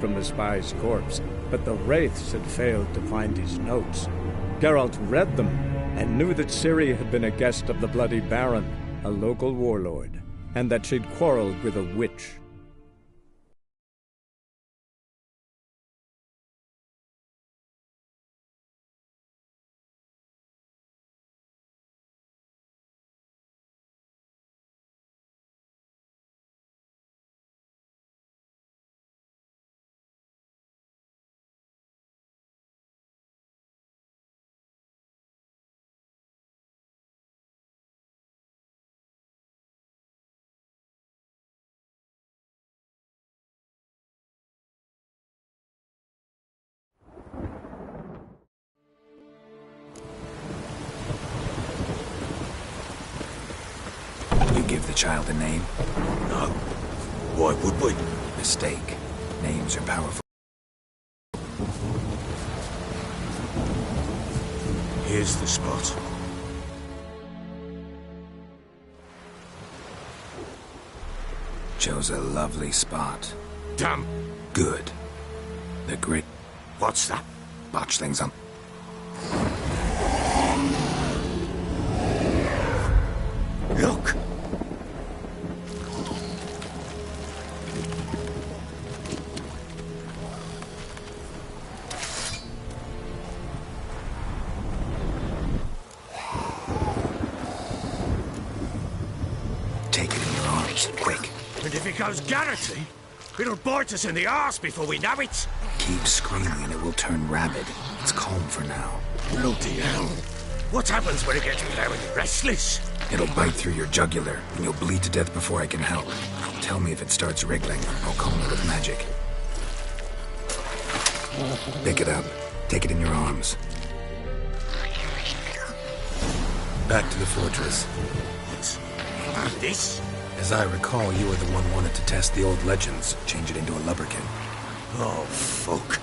from the spy's corpse, but the wraiths had failed to find his notes. Geralt read them and knew that Ciri had been a guest of the Bloody Baron, a local warlord, and that she'd quarreled with a witch. Give the child a name? No. Why would we? Mistake. Names are powerful. Here's the spot. Chose a lovely spot. Damn. Good. The great... What's that? Botch things up. Look! Take it in your arms, quick. And if it goes Garrity, it'll bite us in the arse before we know it. Keep screaming and it will turn rabid. It's calm for now. Bloody hell. What happens when it gets very restless? It'll bite through your jugular, and you'll bleed to death before I can help. Tell me if it starts wriggling. I'll calm it with magic. Pick it up. Take it in your arms. Back to the fortress. And this? As I recall, you were the one wanted to test the old legends, change it into a lubberkin. Oh, fuck.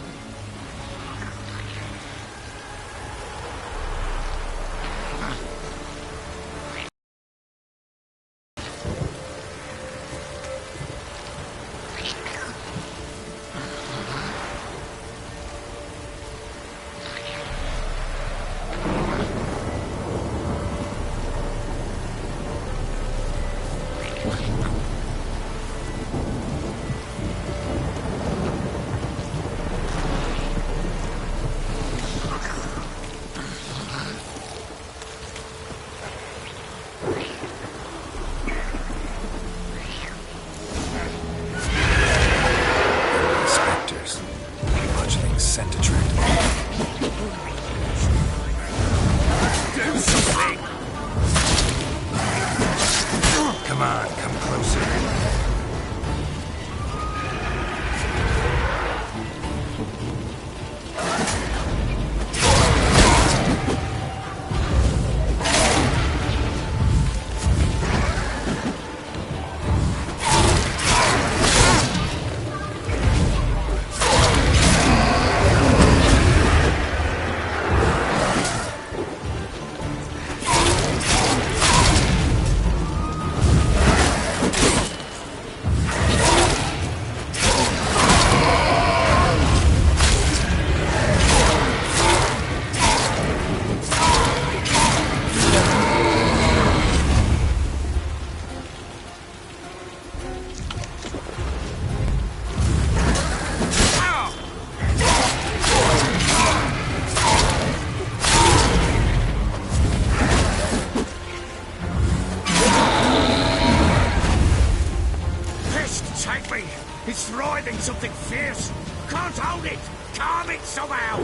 It's writhing something fierce. Can't hold it. Calm it somehow.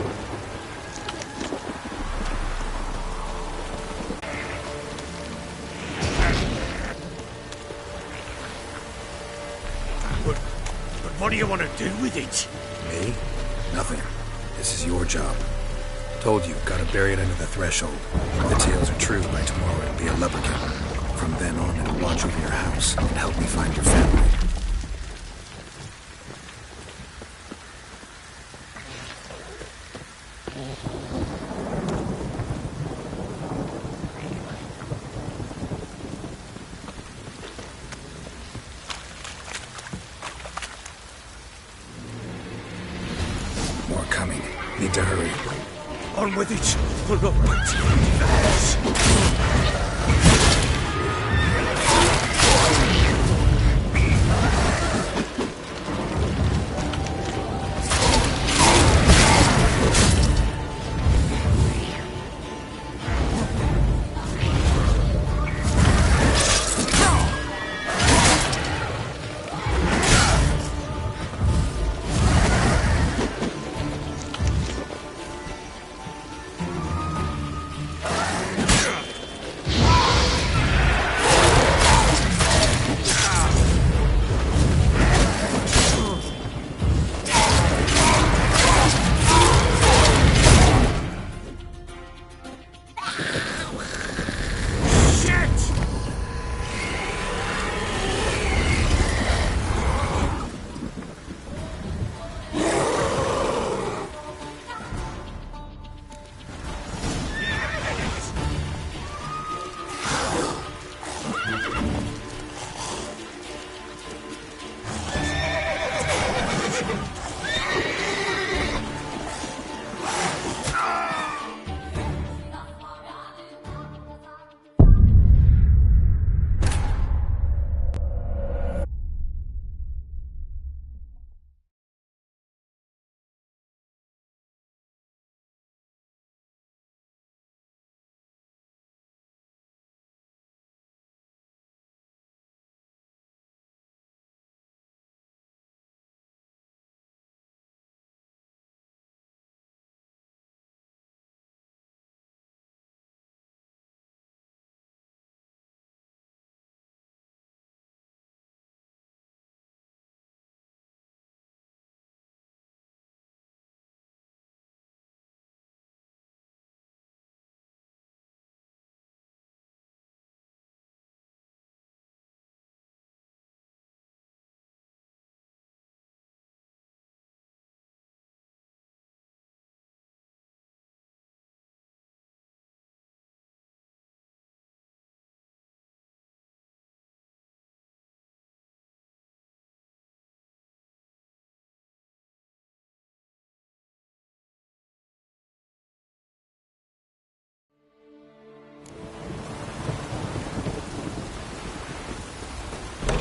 But what do you want to do with it? Me? Nothing. This is your job. Told you, gotta bury it under the threshold. If the tales are true, by tomorrow it'll be a lubberkin. From then on, it'll watch over your house and help me find your family. More coming. Need to hurry. On with it. There's...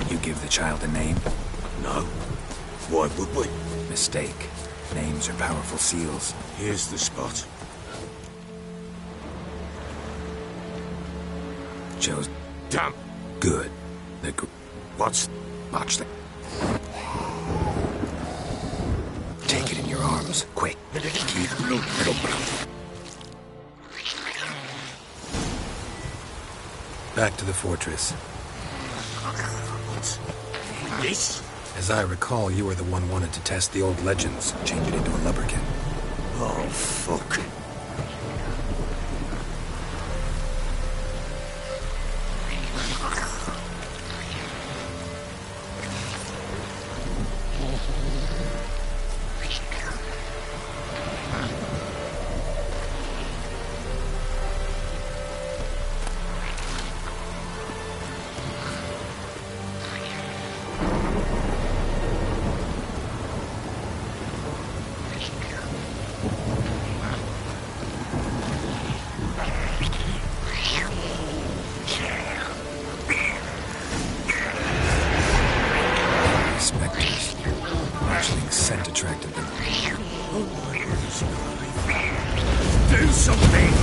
You give the child a name? No. Why would we? Mistake. Names are powerful seals. Here's the spot. Chose. Damn. Good. What's... Watch the... Take it in your arms. Quick. Back to the fortress. This? As I recall, you were the one wanted to test the old legends, change it into a lubberkin. Oh, fuck. Scent attracted them. Do something!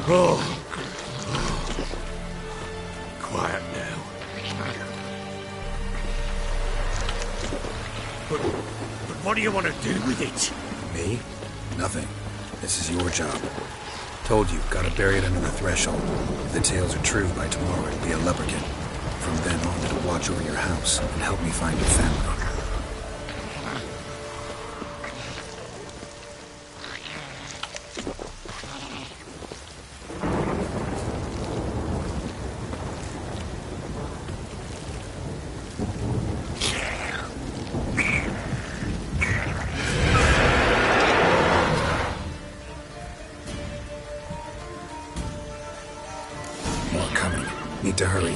Oh. Quiet now. But what do you want to do with it? Me? Nothing. This is your job. Told you, gotta bury it under the threshold. If the tales are true, by tomorrow it'll be a leprechaun. From then on, it'll watch over your house and help me find your family. Need to hurry.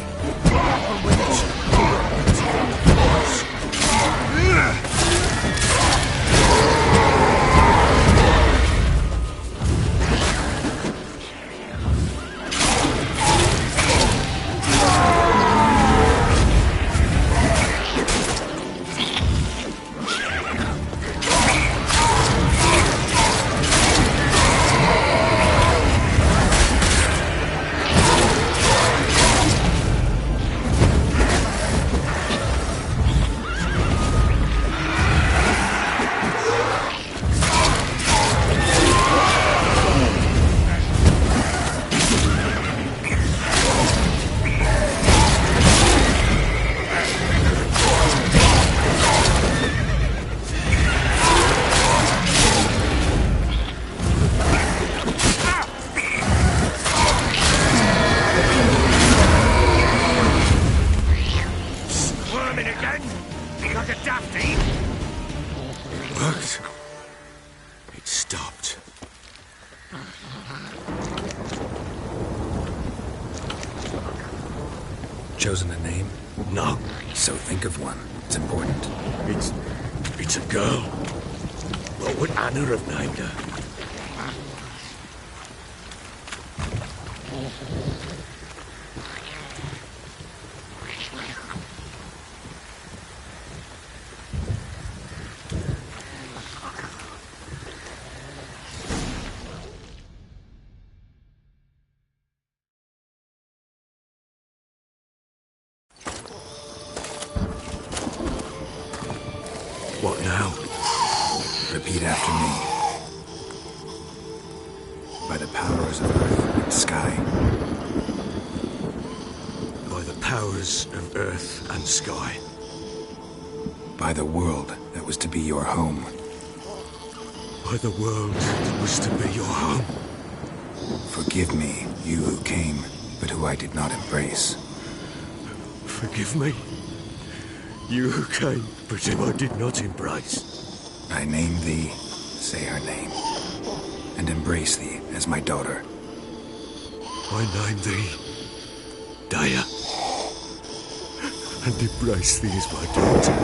Chosen a name? No. So think of one. It's important. It's a girl. What would Anna have named her? What now? Repeat after me. By the powers of earth and sky. By the powers of earth and sky. By the world that was to be your home. By the world that was to be your home. Forgive me, you who came, but who I did not embrace. Forgive me, you who came, but who I did not embrace. I name thee, say her name, and embrace thee as my daughter. I name thee, Daya, and embrace thee as my daughter.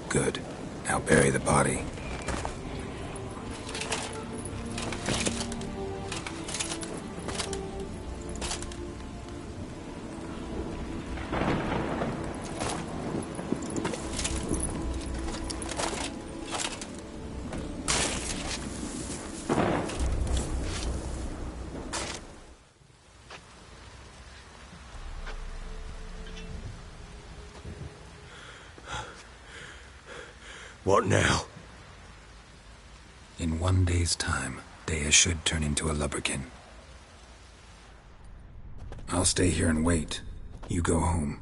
Good. Now bury the body. What now? In 1 day's time, Daya should turn into a lubberkin. I'll stay here and wait. You go home.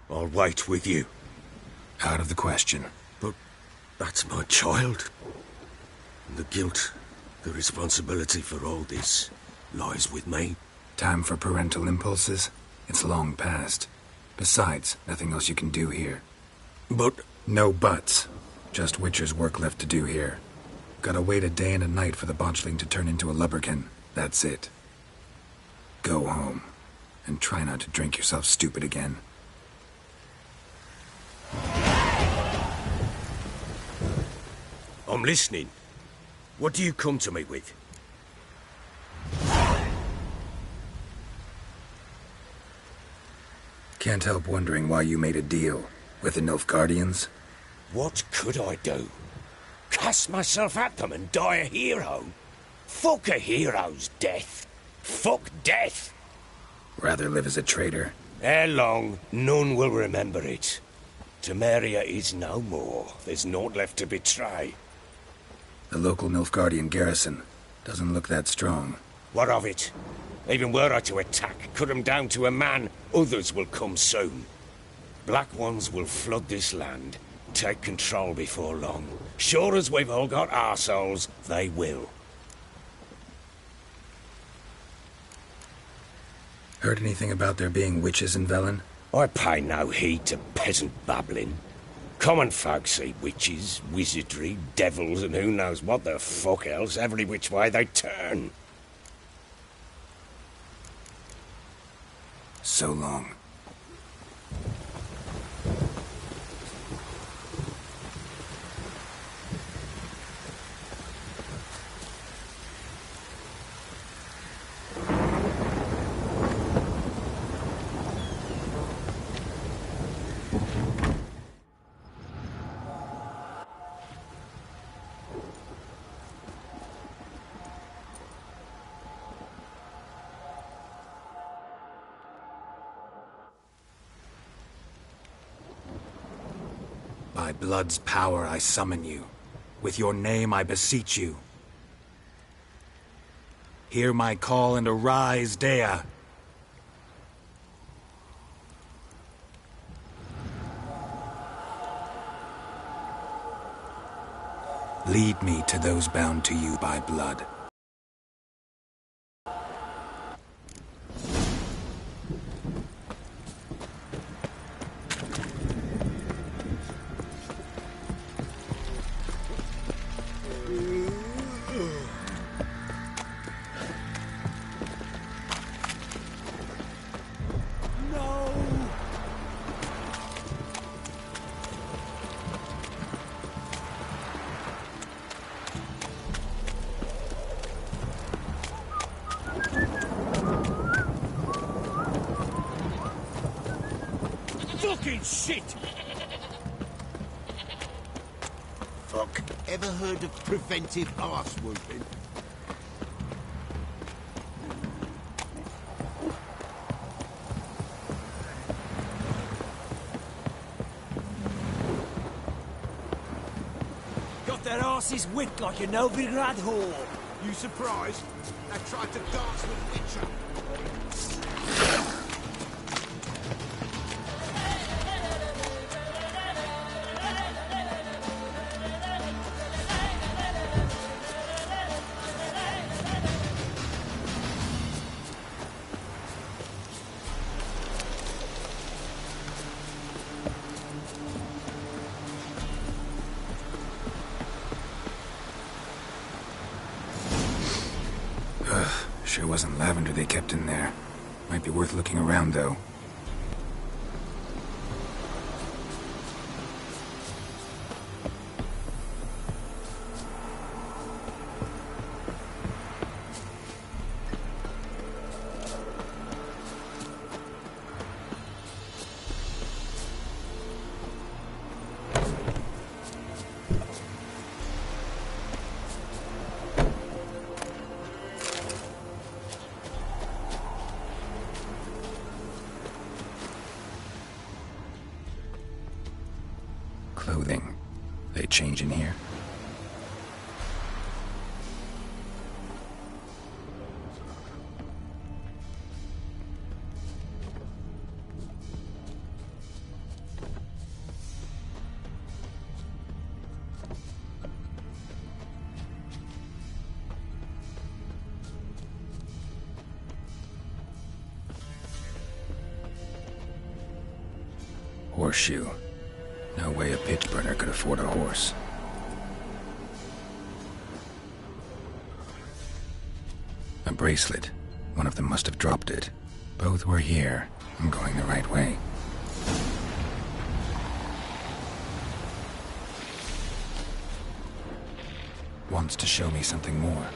I'll wait with you. Out of the question. But that's my child. And the guilt, the responsibility for all this lies with me. Time for parental impulses? It's long past. Besides, nothing else you can do here. But... No buts. Just Witcher's work left to do here. Gotta wait a day and a night for the botchling to turn into a lubberkin. That's it. Go home. And try not to drink yourself stupid again. I'm listening. What do you come to me with? Can't help wondering why you made a deal with the Nilfgaardians. What could I do? Cast myself at them and die a hero? Fuck a hero's death. Fuck death. Rather live as a traitor. Ere long, none will remember it. Temeria is no more. There's naught left to betray. The local Nilfgaardian garrison doesn't look that strong. What of it? Even were I to attack, cut them down to a man, others will come soon. Black Ones will flood this land, take control before long. Sure as we've all got arseholes, they will. Heard anything about there being witches in Velen? I pay no heed to peasant babbling. Common folk see witches, wizardry, devils, and who knows what the fuck else every which way they turn. So long. By blood's power I summon you. With your name I beseech you. Hear my call and arise, Dea. Lead me to those bound to you by blood. Fucking shit! Fuck. Ever heard of preventive arse whooping? Got their asses whipped like a Novigrad whore. You surprised? They tried to dance with Witcher. Sure wasn't lavender they kept in there. Might be worth looking around, though. Clothing. They change in here? Horseshoe. No way a pitch burner could afford a horse. A bracelet. One of them must have dropped it. Both were here. I'm going the right way. Wants to show me something more.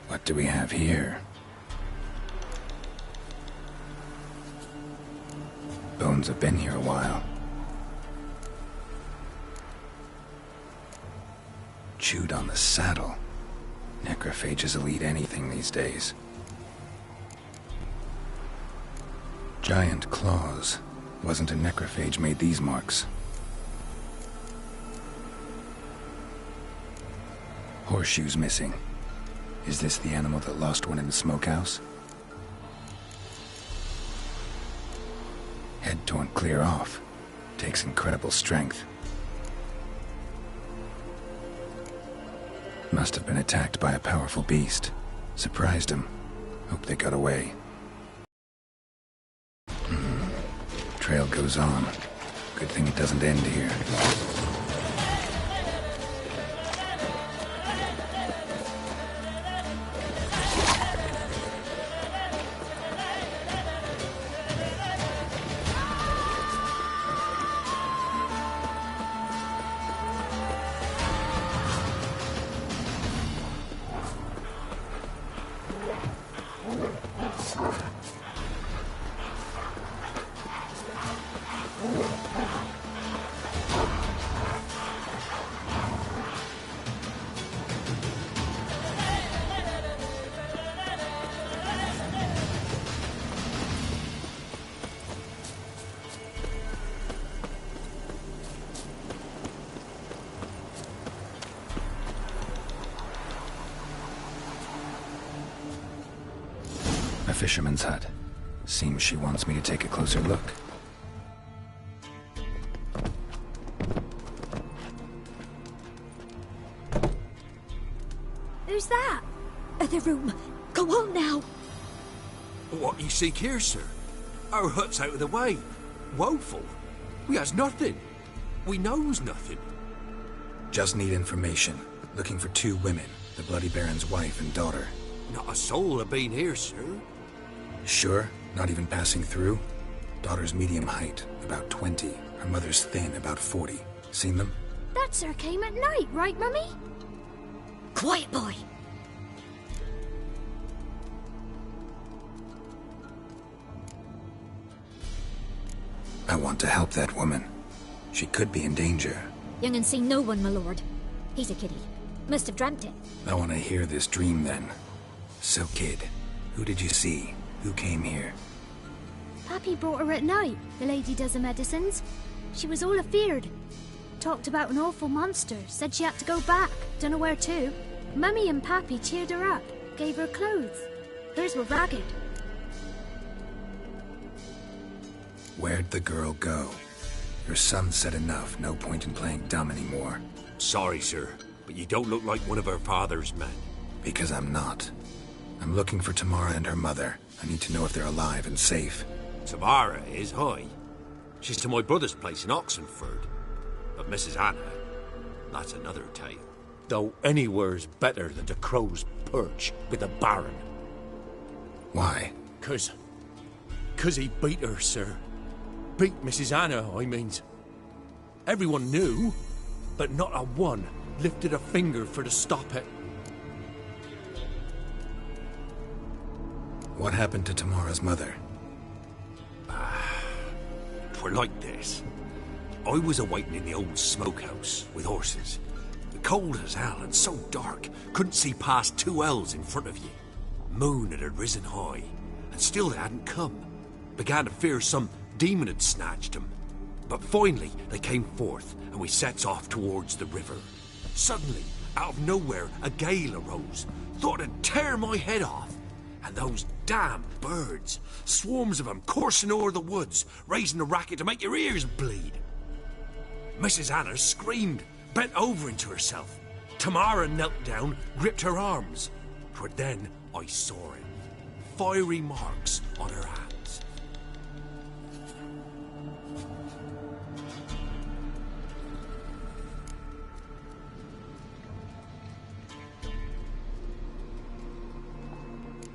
What do we have here? Bones have been here a while. Chewed on the saddle. Necrophages will eat anything these days. Giant claws. Wasn't a necrophage made these marks. Horseshoes missing. Is this the animal that lost one in the smokehouse? Head torn clear off. Takes incredible strength. Must have been attacked by a powerful beast. Surprised him. Hope they got away. Trail goes on. Good thing it doesn't end here. A fisherman's hut. Seems she wants me to take a closer look. Who's that? Other room. Go on now. What you seek here, sir? Our hut's out of the way. Woeful. We has nothing. We knows nothing. Just need information. Looking for 2 women. The Bloody Baron's wife and daughter. Not a soul have been here, sir. Sure? Not even passing through? Daughter's medium height, about 20. Her mother's thin, about 40. Seen them? That sir came at night, right, Mummy? Quiet, boy. I want to help that woman. She could be in danger. Young and seen no one, my lord. He's a kiddie. Must have dreamt it. I want to hear this dream then. So, kid, who did you see? Who came here? Pappy brought her at night, the lady does the medicines. She was all afeared. Talked about an awful monster, said she had to go back, dunno where to. Mummy and Pappy cheered her up, gave her clothes. Hers were ragged. Where'd the girl go? Your son said enough, no point in playing dumb anymore. Sorry, sir, but you don't look like one of her father's men. Because I'm not. I'm looking for Tamara and her mother. I need to know if they're alive and safe. Tamara is, hi. She's to my brother's place in Oxenford. But Mrs. Anna, that's another tale. Though anywhere's better than the Crow's Perch with the Baron. Why? 'Cause he beat her, sir. Beat Mrs. Anna, I means. Everyone knew, but not a one lifted a finger for to stop it. What happened to Tamara's mother? 'Twere like this. I was awaiting in the old smokehouse with horses. Cold as hell and so dark, couldn't see past 2 ells in front of you. Moon had risen high, and still they hadn't come. Began to fear some demon had snatched them. But finally they came forth, and we sets off towards the river. Suddenly, out of nowhere, a gale arose. Thought it'd tear my head off. And those damn birds, swarms of them coursing o'er the woods, raising a racket to make your ears bleed. Mrs. Anna screamed, bent over into herself. Tamara knelt down, gripped her arms. 'Twere then I saw it. Fiery marks on her hands.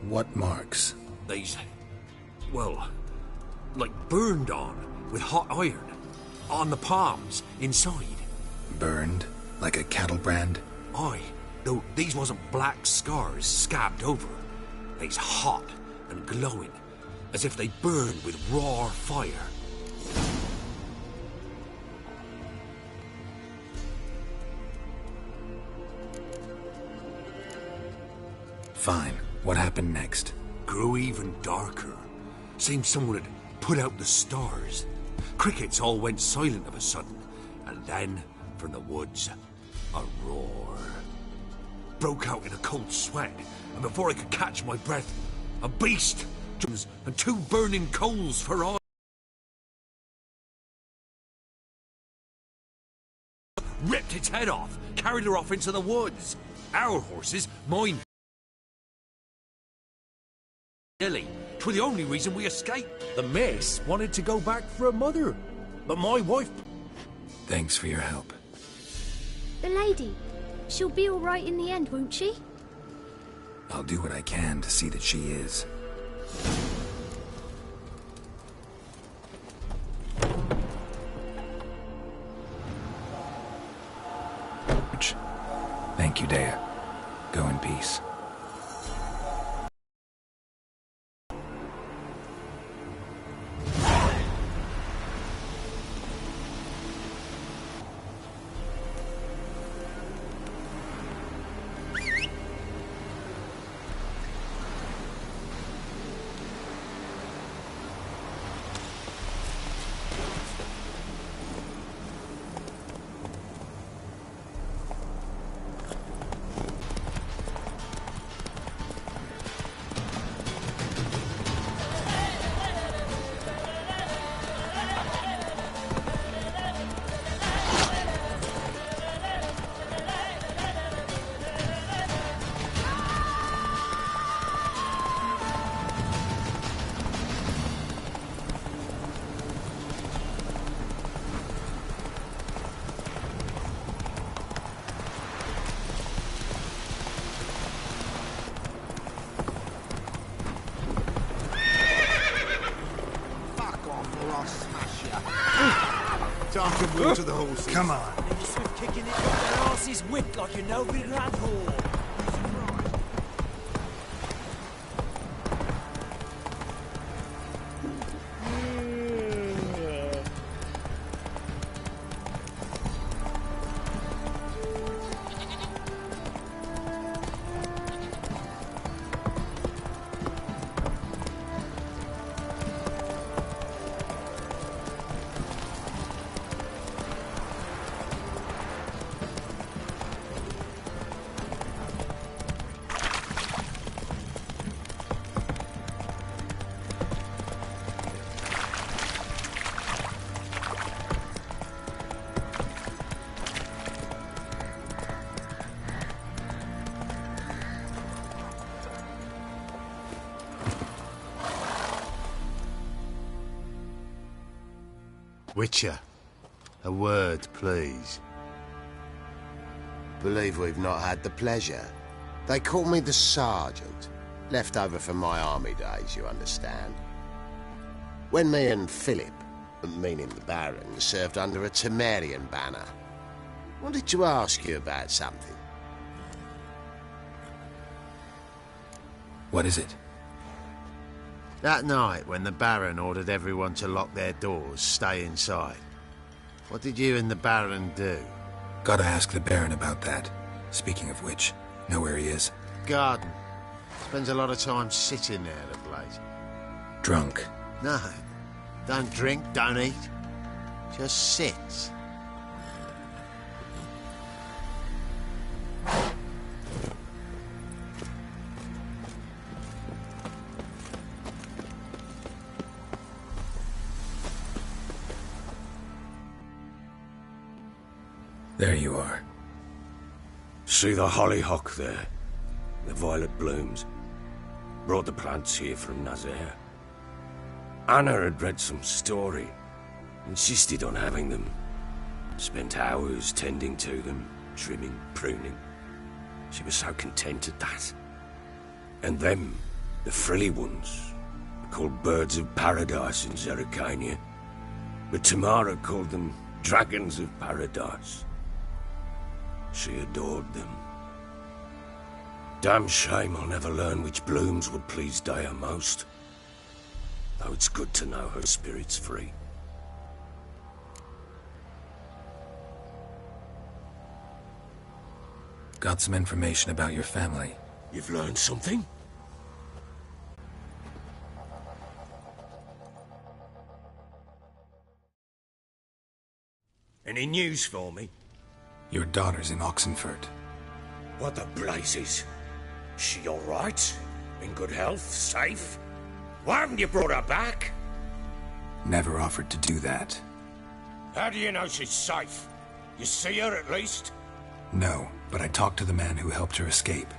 What marks? These, well, like burned on with hot iron. On the palms, inside. Burned? Like a cattle brand? Aye, Though these wasn't black scars scabbed over. They's hot and glowing, as if they burned with raw fire. Fine. What happened next? Grew even darker. Seemed someone had put out the stars. Crickets all went silent of a sudden, and then, from the woods, a roar. Broke out in a cold sweat, and before I could catch my breath, a beast, and 2 burning coals for eyes. Ripped its head off, carried her off into the woods. Our horses, mine. Nearly. 'Twere the only reason we escaped. The miss wanted to go back for her mother, but my wife... Thanks for your help. The lady. She'll be all right in the end, won't she? I'll do what I can to see that she is. Thank you, Dea. Go in peace. Time to water the horses. Come on. Then you swift kicking it up their asses whipped like a Novigrad whore. Witcher, a word, please. Believe we've not had the pleasure. They call me the Sergeant. Left over from my army days, you understand. When me and Philip, meaning the Baron, served under a Temerian banner. Wanted to ask you about something. What is it? That night, when the Baron ordered everyone to lock their doors, stay inside. What did you and the Baron do? Gotta ask the Baron about that. Speaking of which, know where he is? Garden. Spends a lot of time sitting there, the place. Drunk. No. Don't drink, don't eat. Just sits. There you are. See the hollyhock there? The violet blooms. Brought the plants here from Nazaire. Anna had read some story. Insisted on having them. Spent hours tending to them, trimming, pruning. She was so content at that. And them, the frilly ones, called birds of paradise in Zerrikania. But Tamara called them dragons of paradise. She adored them. Damn shame I'll never learn which blooms would please Dea most. Though it's good to know her spirit's free. Got some information about your family. You've learned something? Any news for me? Your daughter's in Oxenfurt. What the blazes? She all right? In good health? Safe? Why haven't you brought her back? Never offered to do that. How do you know she's safe? You see her at least? No, but I talked to the man who helped her escape.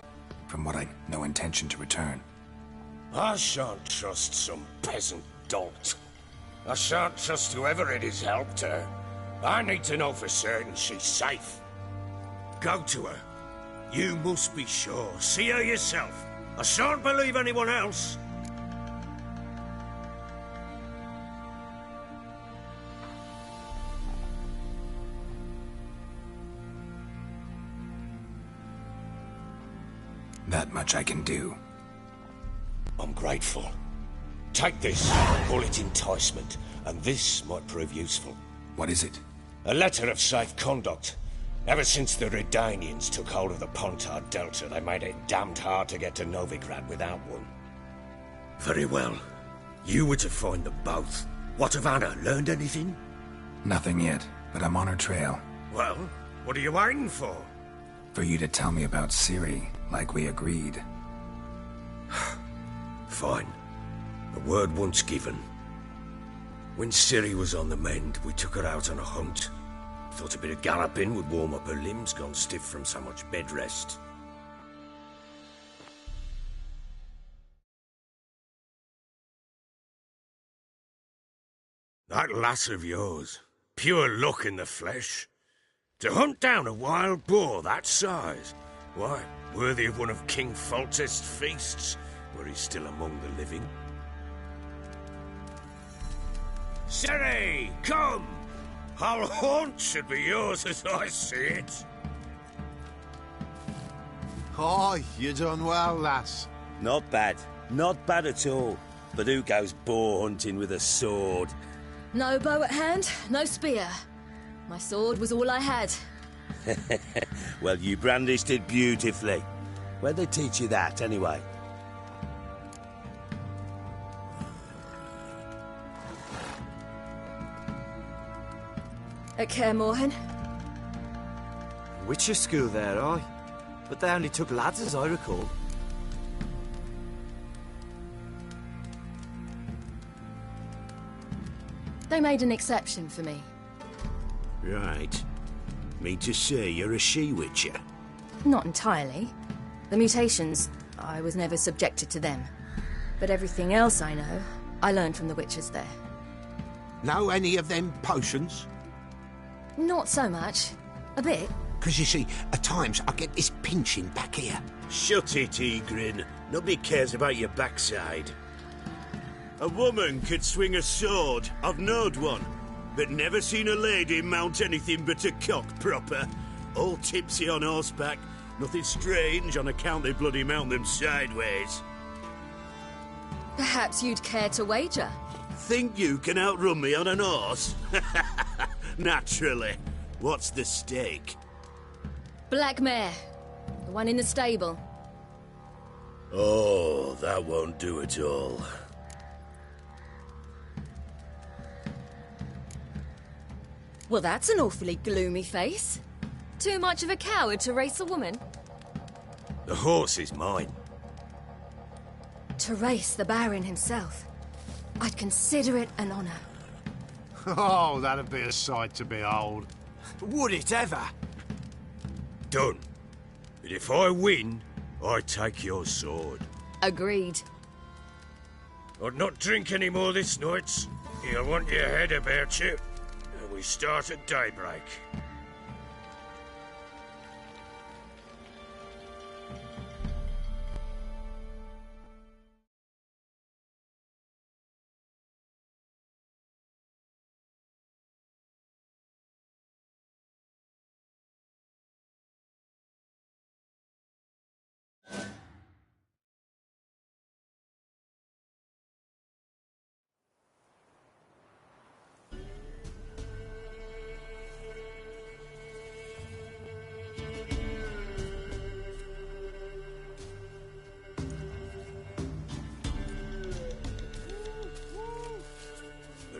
From what I no intention to return. I shan't trust some peasant dolt. I shan't trust whoever it is helped her. I need to know for certain she's safe. Go to her. You must be sure. See her yourself. I shan't believe anyone else. That much I can do. I'm grateful. Take this, call it enticement, and this might prove useful. What is it? A letter of safe conduct. Ever since the Redanians took hold of the Pontard Delta, they made it damned hard to get to Novigrad without one. Very well. You were to find them both. What of Anna? Learned anything? Nothing yet, but I'm on her trail. Well, what are you waiting for? For you to tell me about Ciri, like we agreed. Fine. A word once given. When Ciri was on the mend, we took her out on a hunt. Thought a bit of galloping would warm up her limbs, gone stiff from so much bed rest. That lass of yours, pure luck in the flesh. To hunt down a wild boar that size, why, worthy of one of King Foltest's feasts, were he still among the living. Ciri, come! Our haunt should be yours as I see it. Oh, you done well, lass. Not bad. Not bad at all. But who goes boar hunting with a sword? No bow at hand, no spear. My sword was all I had. Well, you brandished it beautifully. Where'd they teach you that, anyway? At Kaer Morhen. Witcher school there, aye. But they only took lads, as I recall. They made an exception for me. Right. Mean to say you're a she-witcher? Not entirely. The mutations, I was never subjected to them. But everything else I know, I learned from the witches there. Know any of them potions? Not so much. A bit. Because you see, at times I get this pinching back here. Shut it, Egrin. Nobody cares about your backside. A woman could swing a sword. I've knowed one. But never seen a lady mount anything but a cock proper. All tipsy on horseback. Nothing strange on account they bloody mount them sideways. Perhaps you'd care to wager? Think you can outrun me on an horse? Naturally. What's the stake? Black mare. The one in the stable. Oh, that won't do at all. Well, that's an awfully gloomy face. Too much of a coward to race a woman? The horse is mine. To race the Baron himself. I'd consider it an honor. Oh, that'd be a sight to behold. Would it ever? Done. But if I win, I take your sword. Agreed. I'd not drink any more this night. You'll want your head about you. And we start at daybreak.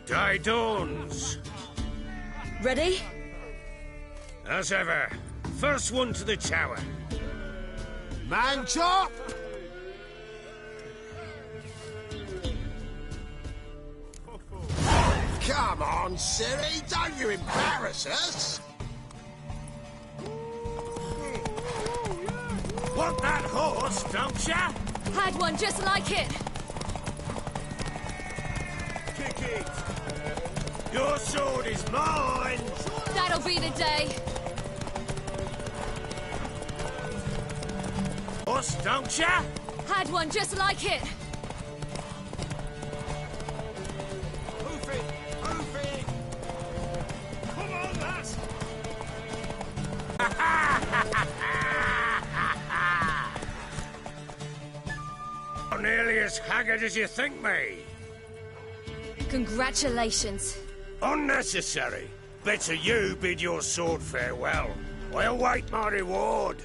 Day dawns. Ready? As ever. First one to the tower. Man chop! Come on, Siri, don't you embarrass us! Want that horse, don't ya? Had one just like it. Kick it! Your sword is mine! That'll be the day. Horse, don't ya? Had one just like it. Move it! Move it! Come on, lass! Not nearly as haggard as you think me. Congratulations. Unnecessary. Better you bid your sword farewell. I await my reward.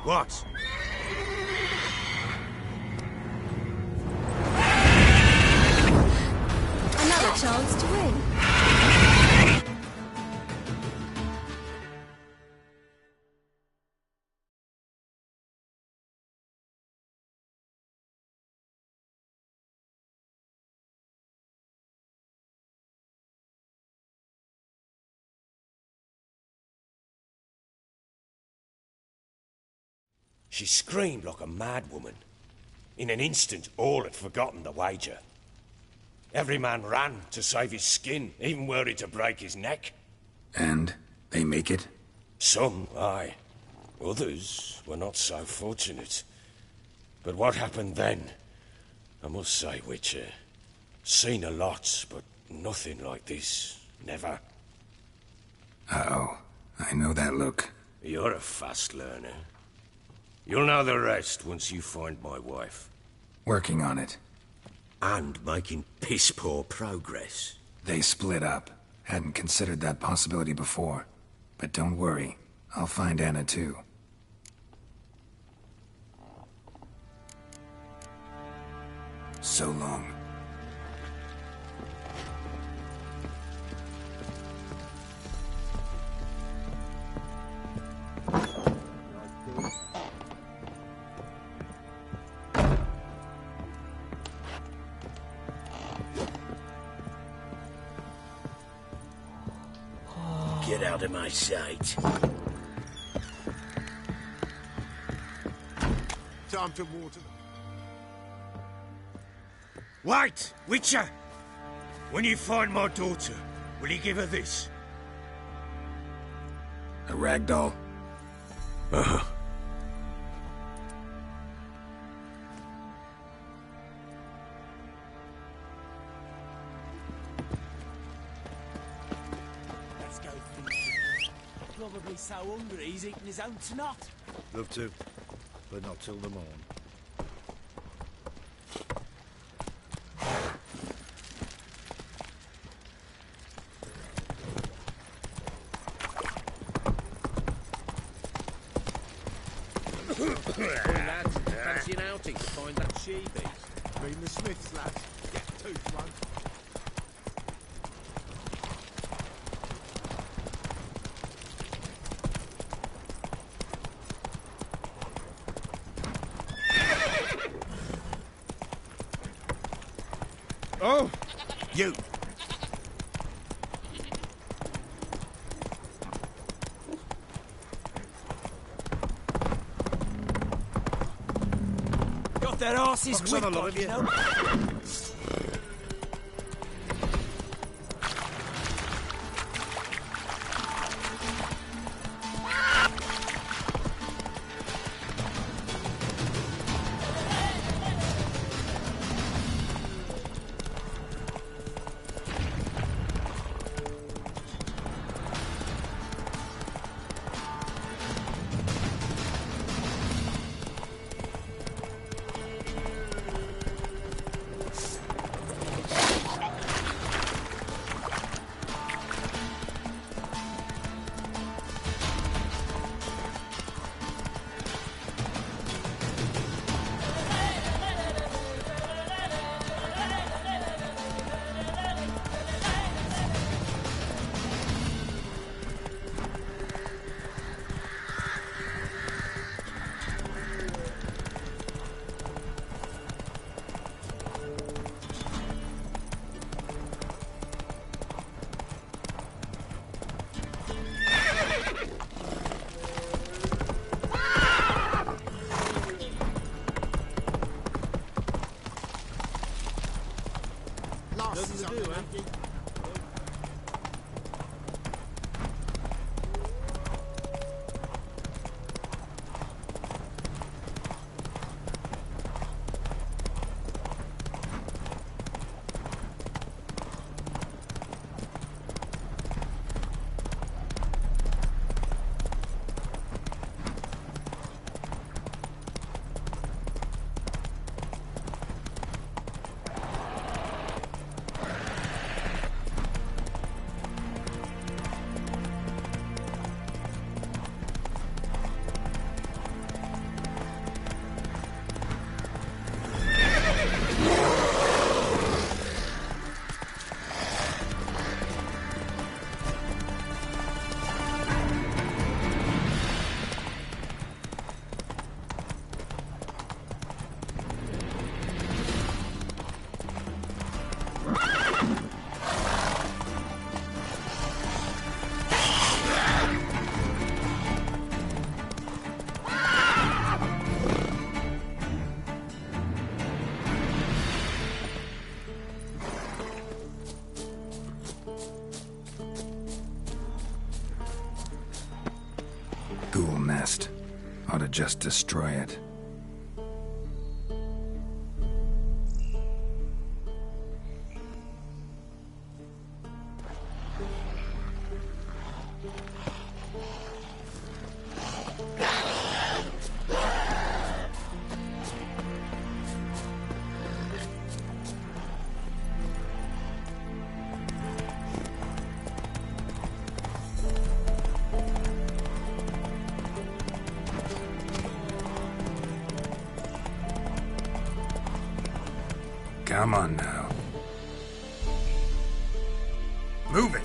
What? Another chance to win. She screamed like a mad woman. In an instant, all had forgotten the wager. Every man ran to save his skin, even were it to break his neck. And they make it? Some, aye. Others were not so fortunate. But what happened then? I must say, Witcher, seen a lot, but nothing like this. Never. Uh-oh. I know that look. You're a fast learner. You'll know the rest once you find my wife. Working on it. And making piss-poor progress. They split up. Hadn't considered that possibility before. But don't worry. I'll find Anna too. So long. Get out of my sight. Time to water them. Wait, Witcher! When you find my daughter, will you give her this? A ragdoll? Uh-huh. Let's go feed him. Probably so hungry he's eating his own snot. Love to, but not till the morn. Lads, fancy an outing to find that she-beast? Bring the Smiths, lads. Get tooth one. Oh! You! Got their asses Fox on whipped, the lot like, of you you. know. Ought to just destroy it. Come on now. Move it!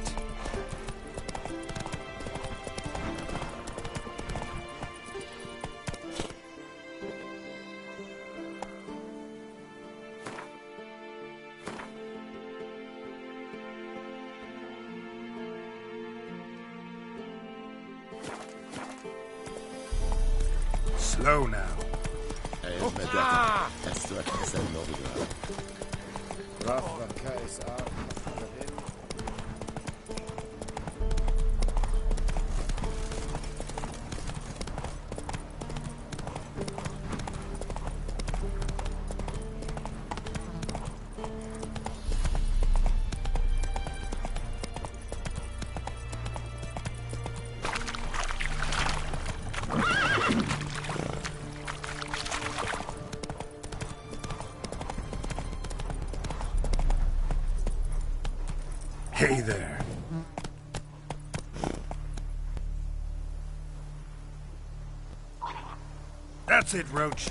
Slow now. Hey there. That's it, Roach.